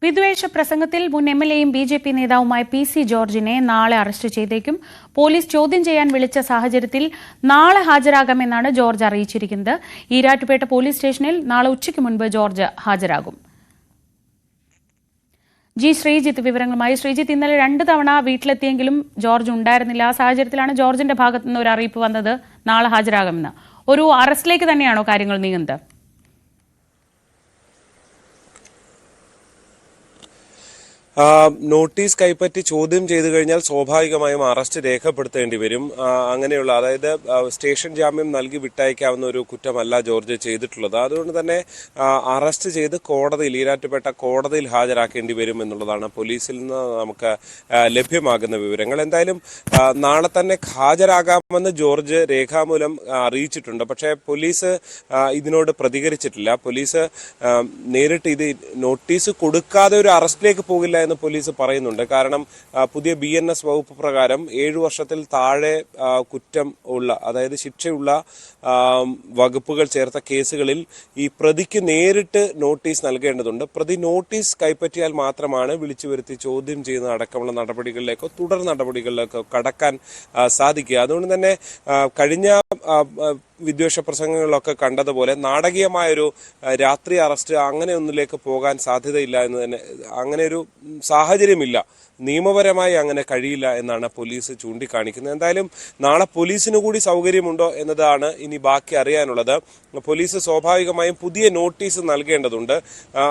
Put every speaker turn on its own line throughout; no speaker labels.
വിദ്വേഷ പ്രസംഗത്തിൽ മുൻ എംഎൽഎയും ബിജെപി നേതാവുമായ പി.സി. ജോർജിനെ നാളെ അറസ്റ്റ് ചെയ്തേക്കും. പോലീസ് ചോദ്യം ചെയ്യാൻ വിളിച്ച സാഹചര്യത്തിൽ നാളെ ഹാജരാകാമെന്നാണ് ജോർജ് അറിയിച്ചിരിക്കുന്നത്. ഈരാറ്റുപേട്ട പോലീസ് സ്റ്റേഷനിൽ നാളെ ഉച്ചയ്ക്ക് മുൻപ് ജോർജ് ഹാജരാകും. ശ്രീജിത്ത് വിവരങ്ങളുമായി. ശ്രീജിത്ത്, ഇന്നലെ 2 തവണ വീട്ടിലെത്തിയെങ്കിലും ജോർജ് ഉണ്ടായിരുന്നില്ല. ആ സാഹചര്യത്തിലാണ് ജോർജിന്റെ ഭാഗത്തുനിന്ന് ഒരു അറിയിപ്പ് വന്നത് നാളെ ഹാജരാകുമെന്ന്. ഒരു അറസ്റ്റിലേക്ക് തന്നെയാണോ കാര്യങ്ങൾ നീങ്ങുന്നത്?
നോട്ടീസ് കൈപ്പറ്റി ചോദ്യം ചെയ്തു കഴിഞ്ഞാൽ സ്വാഭാവികമായും അറസ്റ്റ് രേഖപ്പെടുത്തേണ്ടി വരും. അങ്ങനെയുള്ള, അതായത് സ്റ്റേഷൻ ജാമ്യം നൽകി വിട്ടയക്കാവുന്ന ഒരു കുറ്റമല്ല ജോർജ് ചെയ്തിട്ടുള്ളത്. അതുകൊണ്ട് തന്നെ അറസ്റ്റ് ചെയ്ത് കോടതിയിൽ, ഈരാറ്റുപേട്ട കോടതിയിൽ ഹാജരാക്കേണ്ടി വരും എന്നുള്ളതാണ് പോലീസിൽ നിന്ന് നമുക്ക് ലഭ്യമാകുന്ന വിവരങ്ങൾ. എന്തായാലും നാളെ തന്നെ ഹാജരാകാമെന്ന് ജോർജ് രേഖാമൂലം അറിയിച്ചിട്ടുണ്ട്. പക്ഷേ പോലീസ് ഇതിനോട് പ്രതികരിച്ചിട്ടില്ല. പോലീസ് നേരിട്ട് ഇത് നോട്ടീസ് കൊടുക്കാതെ ഒരു അറസ്റ്റിലേക്ക് പോകില്ല എന്ന് പോലീസ് പറയുന്നുണ്ട്. കാരണം പുതിയ BNS വകുപ്പ് പ്രകാരം 7 വർഷത്തിൽ താഴെ കുറ്റം ഉള്ള, അതായത് ശിക്ഷയുള്ള വകുപ്പുകൾ ചേർത്ത കേസുകളിൽ ഈ പ്രതിക്ക് നേരിട്ട് നോട്ടീസ് നൽകേണ്ടതുണ്ട്. പ്രതി നോട്ടീസ് കൈപ്പറ്റിയാൽ മാത്രമാണ് വിളിച്ചു വരുത്തി ചോദ്യം ചെയ്യുന്ന അടക്കമുള്ള നടപടികളിലേക്കോ തുടർ നടപടികളിലേക്കോ കടക്കാൻ സാധിക്കുക. അതുകൊണ്ട് തന്നെ കഴിഞ്ഞ വിദ്വേഷ പ്രസംഗങ്ങളിലൊക്കെ കണ്ടതുപോലെ നാടകീയമായൊരു രാത്രി അറസ്റ്റ് അങ്ങനെ ഒന്നിലേക്ക് പോകാൻ സാധ്യതയില്ല എന്ന് തന്നെ, അങ്ങനെ ഒരു സാഹചര്യമില്ല, നിയമപരമായി അങ്ങനെ കഴിയില്ല എന്നാണ് പോലീസ് ചൂണ്ടിക്കാണിക്കുന്നത്. എന്തായാലും നാളെ പോലീസിന് കൂടി സൗകര്യമുണ്ടോ എന്നതാണ് ഇനി ബാക്കി അറിയാനുള്ളത്. പോലീസ് സ്വാഭാവികമായും പുതിയ നോട്ടീസ് നൽകേണ്ടതുണ്ട്.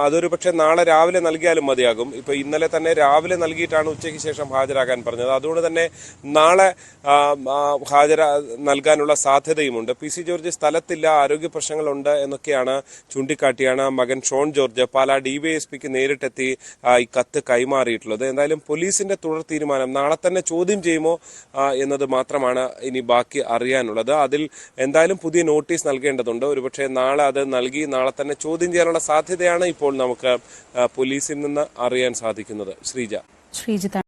അതൊരു പക്ഷേ നാളെ രാവിലെ നൽകിയാലും മതിയാകും. ഇപ്പോൾ ഇന്നലെ തന്നെ രാവിലെ നൽകിയിട്ടാണ് ഉച്ചയ്ക്ക് ശേഷം ഹാജരാകാൻ പറഞ്ഞത്. അതുകൊണ്ട് തന്നെ നാളെ നൽകാനുള്ള സാധ്യതയുമുണ്ട്. പി.സി. ജോർജ് സ്ഥലത്തില്ല, ആരോഗ്യ പ്രശ്നങ്ങളുണ്ട് എന്നൊക്കെയാണ് ചൂണ്ടിക്കാട്ടിയാണ് മകൻ ഷോൺ ജോർജ് പാലാ DYSPക്ക് നേരിട്ടെത്തി ഈ കത്ത് കൈമാറിയിട്ടുള്ളത്. എന്തായാലും പോലീസിന്റെ തുടർ തീരുമാനം നാളെ തന്നെ ചോദ്യം ചെയ്യുമോ എന്നത് മാത്രമാണ് ഇനി ബാക്കി അറിയാനുള്ളത്. അതിൽ എന്തായാലും പുതിയ നോട്ടീസ് നൽകേണ്ടതുണ്ട്. ഒരുപക്ഷെ നാളെ അത് നൽകി നാളെ തന്നെ ചോദ്യം ചെയ്യാനുള്ള സാധ്യതയാണ് ഇപ്പോൾ നമുക്ക് പോലീസിൽ നിന്ന് അറിയാൻ സാധിക്കുന്നത്. ശ്രീജ.